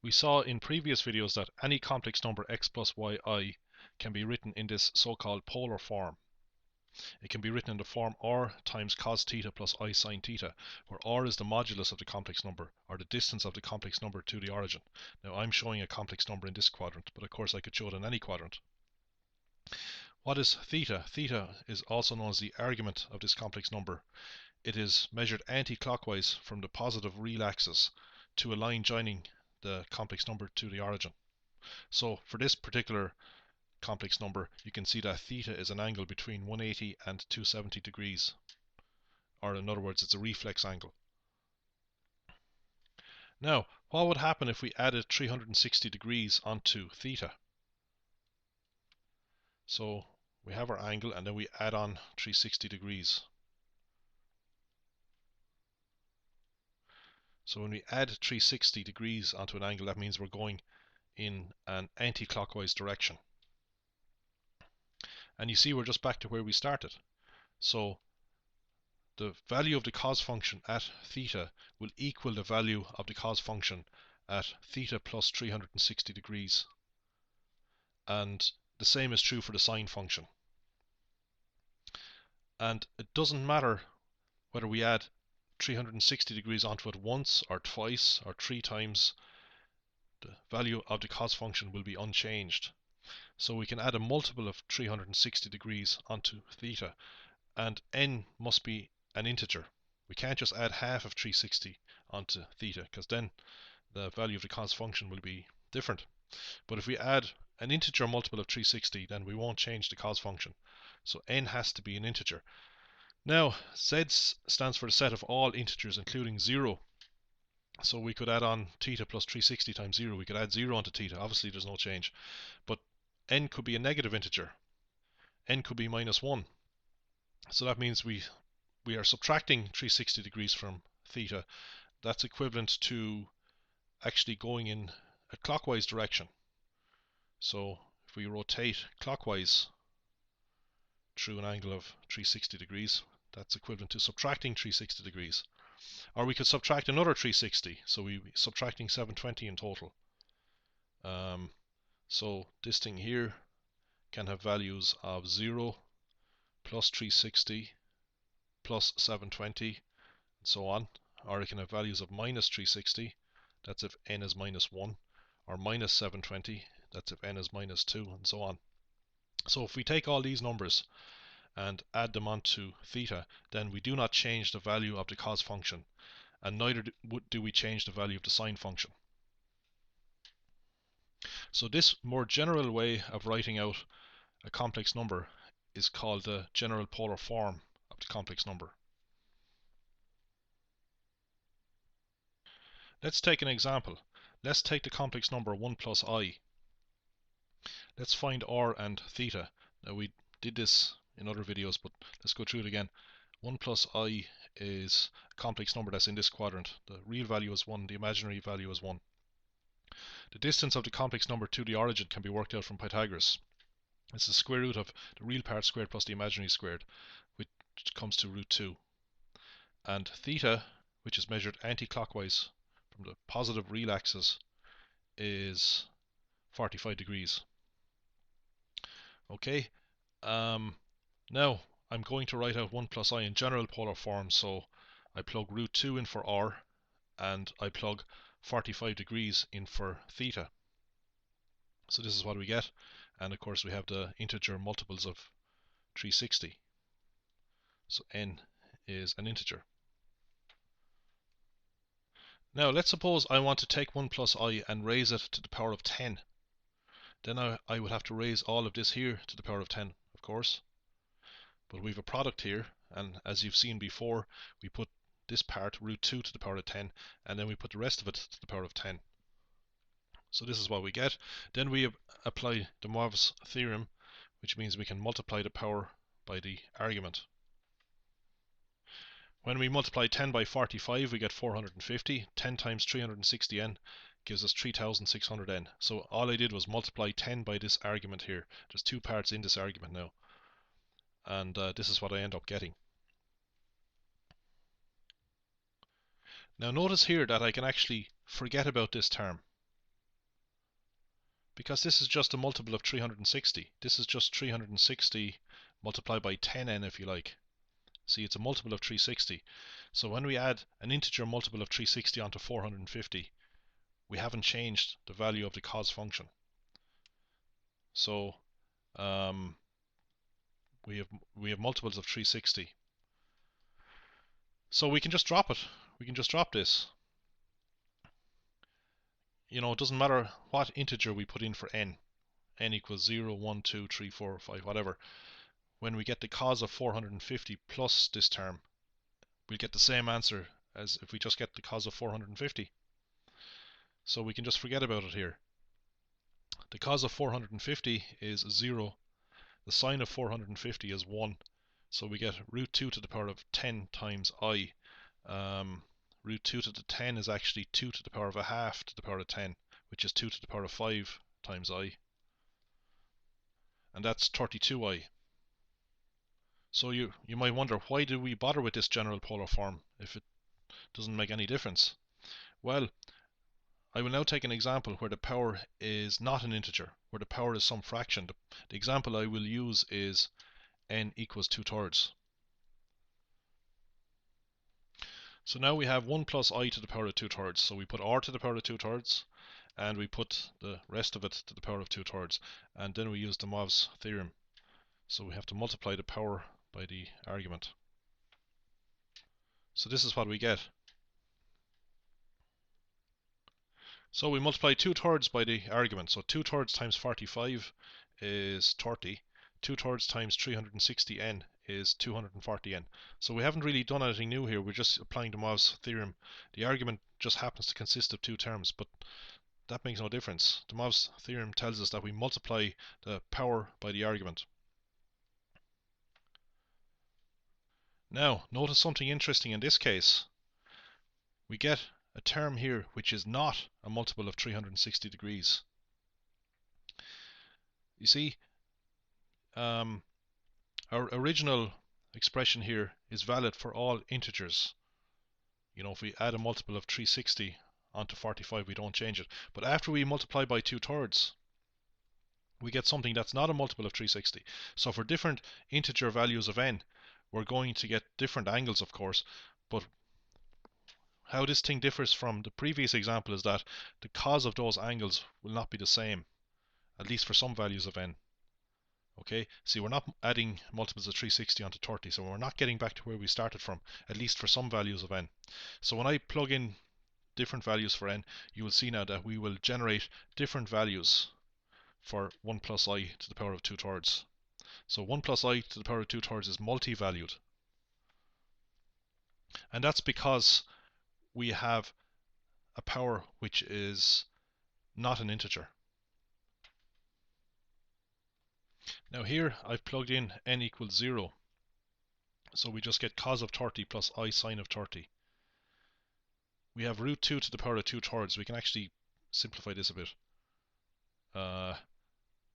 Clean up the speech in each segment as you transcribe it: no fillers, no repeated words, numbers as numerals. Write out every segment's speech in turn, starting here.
We saw in previous videos that any complex number x plus yi can be written in this so-called polar form. It can be written in the form r times cos theta plus I sin theta, where r is the modulus of the complex number, or the distance of the complex number to the origin. Now I'm showing a complex number in this quadrant, but of course I could show it in any quadrant. What is theta? Theta is also known as the argument of this complex number. It is measured anti-clockwise from the positive real axis to a line joining the complex number to the origin. So for this particular complex number, you can see that theta is an angle between 180 and 270 degrees, or in other words, it's a reflex angle. Now, what would happen if we added 360 degrees onto theta? So we have our angle and then we add on 360 degrees. So when we add 360 degrees onto an angle, that means we're going in an anti-clockwise direction. And you see we're just back to where we started. So the value of the cos function at theta will equal the value of the cos function at theta plus 360 degrees. And the same is true for the sine function. And it doesn't matter whether we add 360 degrees onto it once or twice or 3 times, the value of the cos function will be unchanged. So we can add a multiple of 360 degrees onto theta, and n must be an integer. We can't just add half of 360 onto theta, because then the value of the cos function will be different. But if we add an integer multiple of 360, then we won't change the cos function. So n has to be an integer. Now, z stands for the set of all integers, including 0. So we could add on theta plus 360 times 0. We could add 0 onto theta. Obviously, there's no change. But n could be a negative integer. N could be minus 1. So that means we are subtracting 360 degrees from theta. That's equivalent to actually going in a clockwise direction. So if we rotate clockwise through an angle of 360 degrees, that's equivalent to subtracting 360 degrees. Or we could subtract another 360, so we're subtracting 720 in total. So this thing here can have values of 0, plus 360, plus 720, and so on. Or it can have values of minus 360, that's if n is minus 1, or minus 720, that's if n is minus 2, and so on. So if we take all these numbers and add them onto theta, then we do not change the value of the cos function, and neither do we change the value of the sine function. So this more general way of writing out a complex number is called the general polar form of the complex number. Let's take an example. Let's take the complex number 1 plus I. Let's find r and theta. Now we did this in other videos, but let's go through it again. 1 plus I is a complex number that's in this quadrant. The real value is 1, the imaginary value is 1. The distance of the complex number to the origin can be worked out from Pythagoras. It's the square root of the real part squared plus the imaginary squared, which comes to root 2. And theta, which is measured anti-clockwise from the positive real axis, is 45 degrees. Okay, now I'm going to write out 1 plus I in general polar form, so I plug root 2 in for r, and I plug 45 degrees in for theta. So this is what we get, and of course we have the integer multiples of 360. So n is an integer. Now let's suppose I want to take 1 plus I and raise it to the power of 10. Then I would have to raise all of this here to the power of 10, of course. But we have a product here, and as you've seen before, we put this part, root 2 to the power of 10, and then we put the rest of it to the power of 10. So this is what we get. Then we apply the Marvis Theorem, which means we can multiply the power by the argument. When we multiply 10 by 45, we get 450. 10 times 360n gives us 3600n. So all I did was multiply 10 by this argument here. There's two parts in this argument now. And this is what I end up getting. Now notice here that I can actually forget about this term. Because this is just a multiple of 360. This is just 360 multiplied by 10n, if you like. See, it's a multiple of 360. So when we add an integer multiple of 360 onto 450, we haven't changed the value of the cos function. So we have multiples of 360. So we can just drop it. We can just drop this. You know, it doesn't matter what integer we put in for n. N equals 0, 1, 2, 3, 4, 5, whatever. When we get the cos of 450 plus this term, we'll get the same answer as if we just get the cos of 450. So we can just forget about it here. The cos of 450 is 0. The sine of 450 is 1. So we get root 2 to the power of 10 times I. Root 2 to the 10 is actually 2 to the power of a half to the power of 10, which is 2 to the power of 5 times I. And that's 32i. So you might wonder, why do we bother with this general polar form if it doesn't make any difference? Well, I will now take an example where the power is not an integer, where the power is some fraction. The example I will use is n equals 2/3. So now we have 1 plus I to the power of 2/3. So we put r to the power of 2/3, and we put the rest of it to the power of 2/3, and then we use the Marvis theorem. So we have to multiply the power by the argument. So this is what we get. So we multiply 2/3 by the argument. So 2/3 times 45 is 30. 2/3 times 360n is 240n. So we haven't really done anything new here. We're just applying the Marvis theorem. The argument just happens to consist of two terms, but that makes no difference. The Marvis theorem tells us that we multiply the power by the argument. Now, notice something interesting in this case. We get a term here which is not a multiple of 360 degrees. You see, our original expression here is valid for all integers. You know, if we add a multiple of 360 onto 45, we don't change it. But after we multiply by 2/3, we get something that's not a multiple of 360. So for different integer values of n, we're going to get different angles, of course, but how this thing differs from the previous example is that the cos of those angles will not be the same, at least for some values of n. Okay, see, we're not adding multiples of 360 onto 30, so we're not getting back to where we started from, at least for some values of n. So when I plug in different values for n, you will see now that we will generate different values for 1 plus I to the power of 2/3. So 1 plus I to the power of 2/3 is multi-valued. And that's because we have a power which is not an integer. Now here I've plugged in n equals 0. So we just get cos of 30 plus I sine of 30. We have root 2 to the power of 2/3. We can actually simplify this a bit.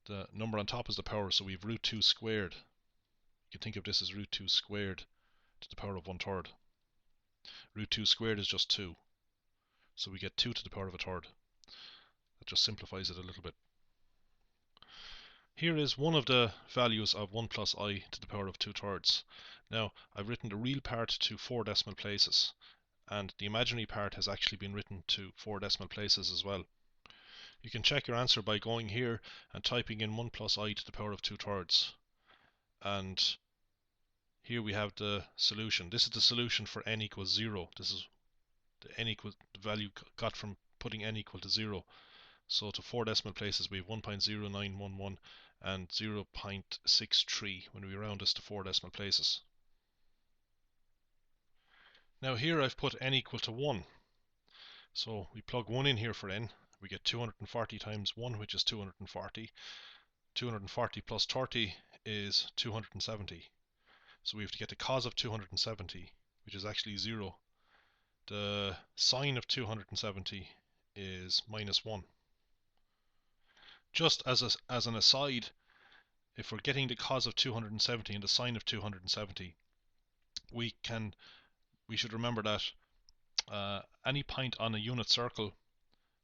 The number on top is the power, so we have root 2 squared. You can think of this as root 2 squared to the power of 1/3. Root 2 squared is just 2. So we get 2 to the power of 1/3. That just simplifies it a little bit. Here is one of the values of 1 plus I to the power of 2/3. Now, I've written the real part to 4 decimal places, and the imaginary part has actually been written to 4 decimal places as well. You can check your answer by going here and typing in 1 plus I to the power of 2/3. And here we have the solution. This is the solution for n equals 0. This is the value got from putting n equal to 0. So to 4 decimal places we have 1.0911 and 0.63 when we round this to 4 decimal places. Now here I've put n equal to 1. So we plug 1 in here for n. We get 240 times 1, which is 240. 240 plus 30 is 270. So we have to get the cos of 270, which is actually 0. The sine of 270 is minus 1. Just as an aside, if we're getting the cos of 270 and the sine of 270, we should remember that any point on a unit circle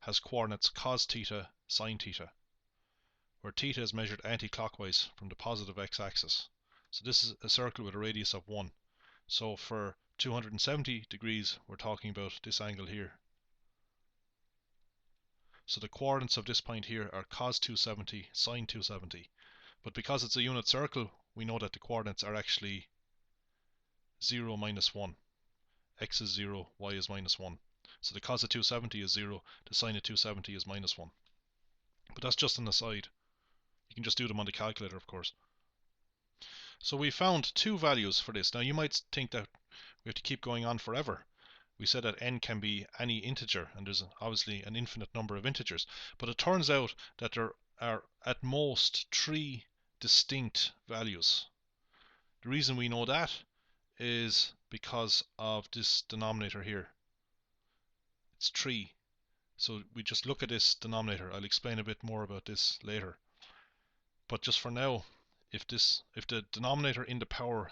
has coordinates cos theta, sine theta. where theta is measured anti-clockwise from the positive x-axis. So this is a circle with a radius of 1. So for 270 degrees, we're talking about this angle here. So the coordinates of this point here are cos 270, sin 270. But because it's a unit circle, we know that the coordinates are actually 0, minus 1. X is 0, y is minus 1. So the cos of 270 is 0, the sin of 270 is minus 1. But that's just an aside. You can just do them on the calculator, of course. So we found two values for this. Now you might think that we have to keep going on forever. We said that n can be any integer, and there's obviously an infinite number of integers. But it turns out that there are at most 3 distinct values. The reason we know that is because of this denominator here. It's 3. So we just look at this denominator. I'll explain a bit more about this later. But just for now, if the denominator in the power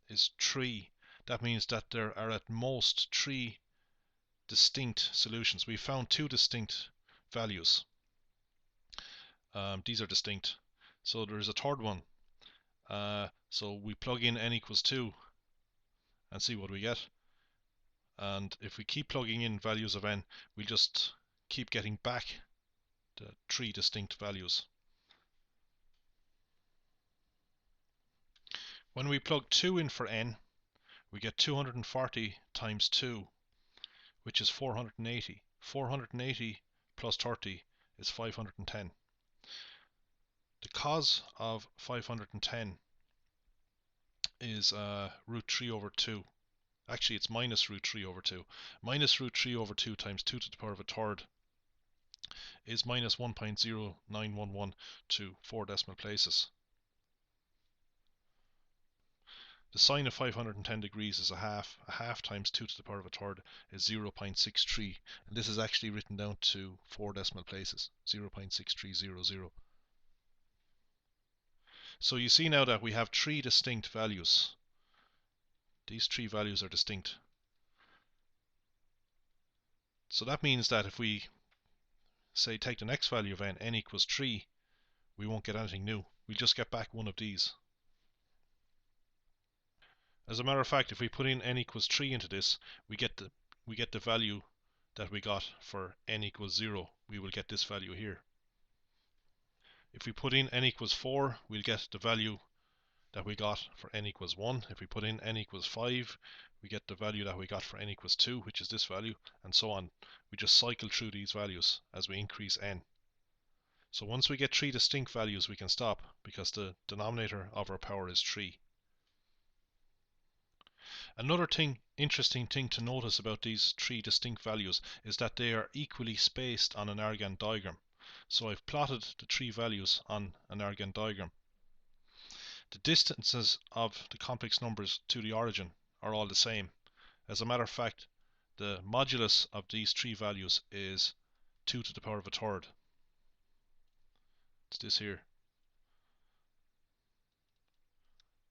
is 3, that means that there are at most 3 distinct solutions. We found 2 distinct values. These are distinct. So there's a third one. So we plug in n equals 2 and see what we get. And if we keep plugging in values of n, we'll just keep getting back the 3 distinct values. When we plug 2 in for n, we get 240 times 2, which is 480. 480 plus 30 is 510. The cos of 510 is root 3 over 2. Actually, it's minus root 3 over 2. Minus root 3 over 2 times 2 to the power of a third is minus 1.0911 to 4 decimal places. The sine of 510 degrees is a half. A half times 2 to the power of a third is 0.63. And this is actually written down to 4 decimal places, 0.6300. So you see now that we have 3 distinct values. These 3 values are distinct. So that means that if we, say, take the next value of n equals 3, we won't get anything new. We'll just get back one of these. As a matter of fact, if we put in n equals 3 into this, we get the value that we got for n equals 0. We will get this value here. If we put in n equals 4, we'll get the value that we got for n equals 1. If we put in n equals 5, we get the value that we got for n equals 2, which is this value, and so on. We just cycle through these values as we increase n. So once we get 3 distinct values, we can stop, because the denominator of our power is 3. Another interesting thing to notice about these 3 distinct values is that they are equally spaced on an Argand diagram. So I've plotted the 3 values on an Argand diagram. The distances of the complex numbers to the origin are all the same. As a matter of fact, the modulus of these 3 values is 2 to the power of a third. It's this here.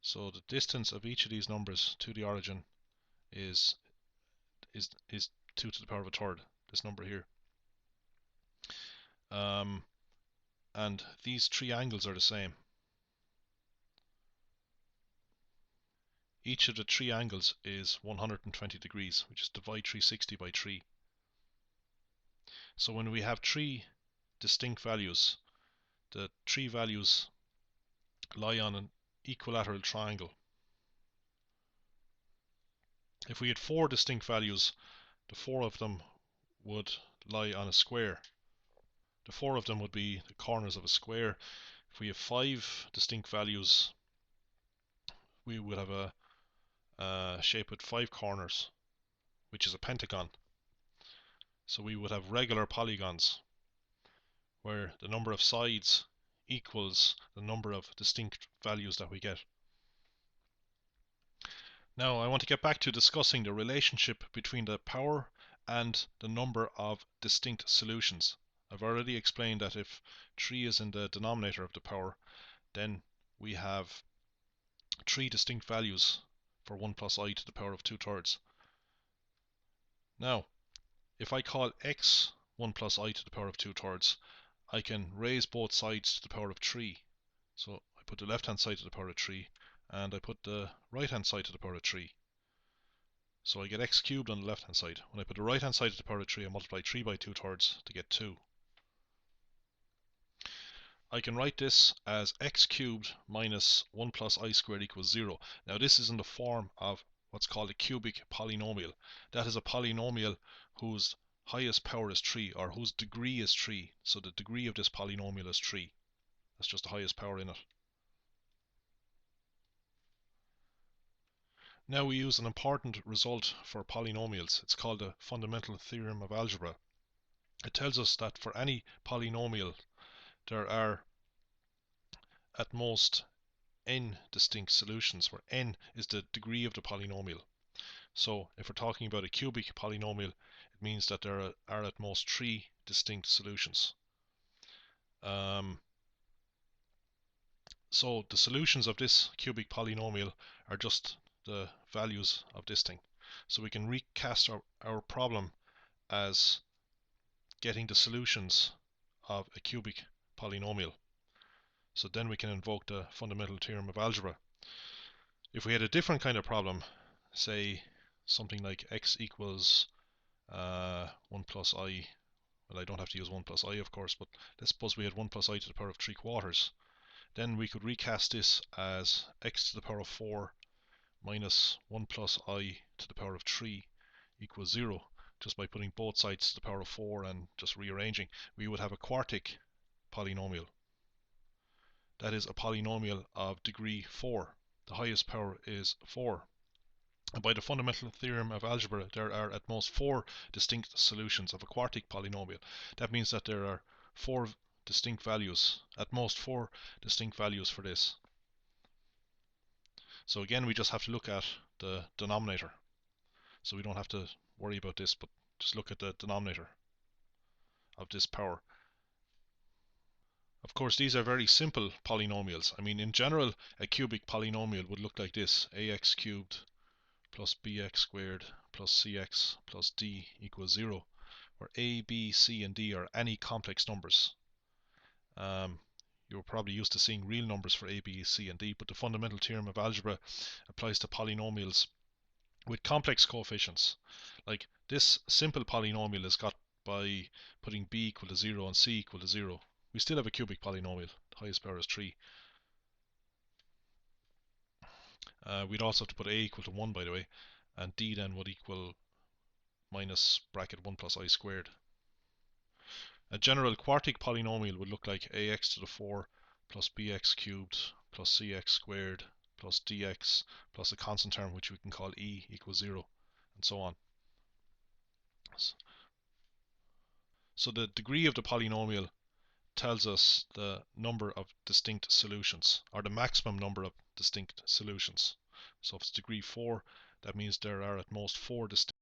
So the distance of each of these numbers to the origin is 2 to the power of a third, this number here. And these 3 angles are the same. Each of the 3 angles is 120 degrees, which is divide 360 by 3. So when we have 3 distinct values, the 3 values lie on an equilateral triangle. If we had 4 distinct values, the 4 of them would lie on a square. The 4 of them would be the corners of a square. If we have 5 distinct values, we would have a shape with 5 corners, which is a pentagon. So we would have regular polygons, where the number of sides equals the number of distinct values that we get. Now I want to get back to discussing the relationship between the power and the number of distinct solutions. I've already explained that if 3 is in the denominator of the power, then we have 3 distinct values for 1 plus I to the power of 2/3. Now, if I call x 1 plus I to the power of 2/3, I can raise both sides to the power of 3. So I put the left hand side to the power of 3 and I put the right hand side to the power of 3. So I get x cubed on the left hand side. When I put the right hand side to the power of 3, I multiply 3 by 2/3 to get 2. I can write this as x cubed minus 1 plus I squared equals 0. Now this is in the form of what's called a cubic polynomial. That is a polynomial whose highest power is 3, or whose degree is 3. So the degree of this polynomial is 3. That's just the highest power in it. Now we use an important result for polynomials. It's called the Fundamental Theorem of Algebra. It tells us that for any polynomial there are at most n distinct solutions, where n is the degree of the polynomial. So if we're talking about a cubic polynomial, it means that there are at most 3 distinct solutions. So the solutions of this cubic polynomial are just the values of this thing. So we can recast our problem as getting the solutions of a cubic polynomial. So then we can invoke the fundamental theorem of algebra. If we had a different kind of problem, say something like x equals 1 plus I, well, I don't have to use 1 plus I, of course, but let's suppose we had 1 plus I to the power of 3/4. Then we could recast this as x to the power of 4 minus 1 plus I to the power of 3 equals 0, just by putting both sides to the power of 4 and just rearranging. We would have a quartic polynomial. That is a polynomial of degree 4. The highest power is 4. And by the fundamental theorem of algebra, there are at most 4 distinct solutions of a quartic polynomial. That means that there are 4 distinct values, at most 4 distinct values for this. So again, we just have to look at the denominator. So we don't have to worry about this, but just look at the denominator of this power. Of course, these are very simple polynomials. I mean, in general, a cubic polynomial would look like this: ax cubed plus bx squared plus cx plus d equals 0, where a, b, c, and d are any complex numbers. You're probably used to seeing real numbers for a, b, c, and d, but the fundamental theorem of algebra applies to polynomials with complex coefficients. Like this simple polynomial is got by putting b equal to 0 and c equal to 0. We still have a cubic polynomial. The highest power is 3. We'd also have to put a equal to 1, by the way, and d then would equal minus bracket 1 plus I squared. A general quartic polynomial would look like ax to the 4 plus bx cubed plus cx squared plus dx plus a constant term which we can call e equals 0, and so on. So the degree of the polynomial tells us the number of distinct solutions, or the maximum number of distinct solutions. So if it's degree 4, that means there are at most 4 distinct